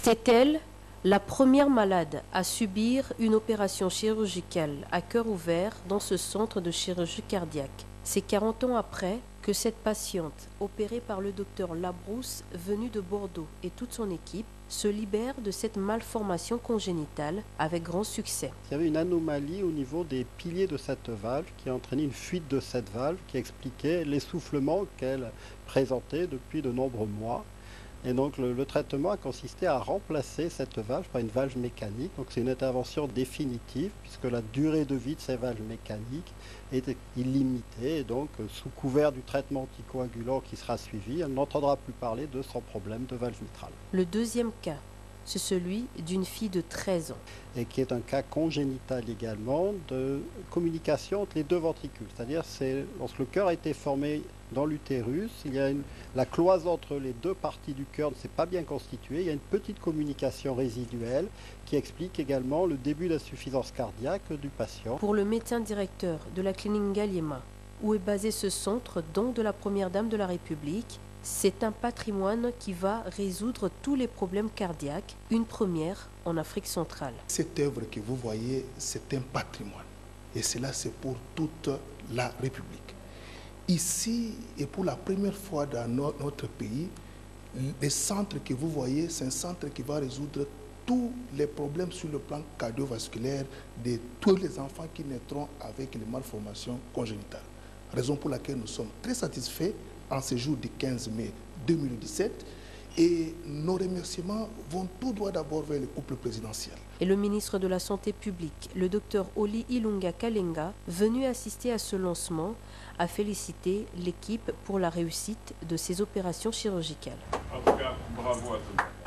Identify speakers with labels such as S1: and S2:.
S1: C'est elle, la première malade à subir une opération chirurgicale à cœur ouvert dans ce centre de chirurgie cardiaque. C'est 40 ans après que cette patiente, opérée par le docteur Labrousse, venu de Bordeaux, et toute son équipe, se libère de cette malformation congénitale avec grand succès.
S2: Il y avait une anomalie au niveau des piliers de cette valve qui a entraîné une fuite de cette valve qui expliquait l'essoufflement qu'elle présentait depuis de nombreux mois. Et donc le traitement a consisté à remplacer cette valve par une valve mécanique. Donc c'est une intervention définitive puisque la durée de vie de ces valves mécaniques est illimitée. Et donc sous couvert du traitement anticoagulant qui sera suivi, elle n'entendra plus parler de son problème de valve mitrale.
S1: Le deuxième cas, c'est celui d'une fille de 13 ans.
S2: Et qui est un cas congénital également de communication entre les deux ventricules. C'est-à-dire lorsque le cœur a été formé dans l'utérus, la cloison entre les deux parties du cœur ne s'est pas bien constituée. Il y a une petite communication résiduelle qui explique également le début d'insuffisance cardiaque du patient.
S1: Pour le médecin directeur de la clinique Galliema, où est basé ce centre, don de la Première Dame de la République, c'est un patrimoine qui va résoudre tous les problèmes cardiaques, une première en Afrique centrale.
S3: Cette œuvre que vous voyez, c'est un patrimoine. Et cela, c'est pour toute la République. Ici, et pour la première fois dans notre pays, le centre que vous voyez, c'est un centre qui va résoudre tous les problèmes sur le plan cardiovasculaire de tous les enfants qui naîtront avec les malformations congénitales. Raison pour laquelle nous sommes très satisfaits en ce jour du 15 mai 2017 et nos remerciements vont tout droit d'abord vers le couple présidentiel.
S1: Et le ministre de la Santé publique, le docteur Oli Ilunga Kalenga, venu assister à ce lancement, a félicité l'équipe pour la réussite de ces opérations chirurgicales.
S4: En tout cas, bravo à tous.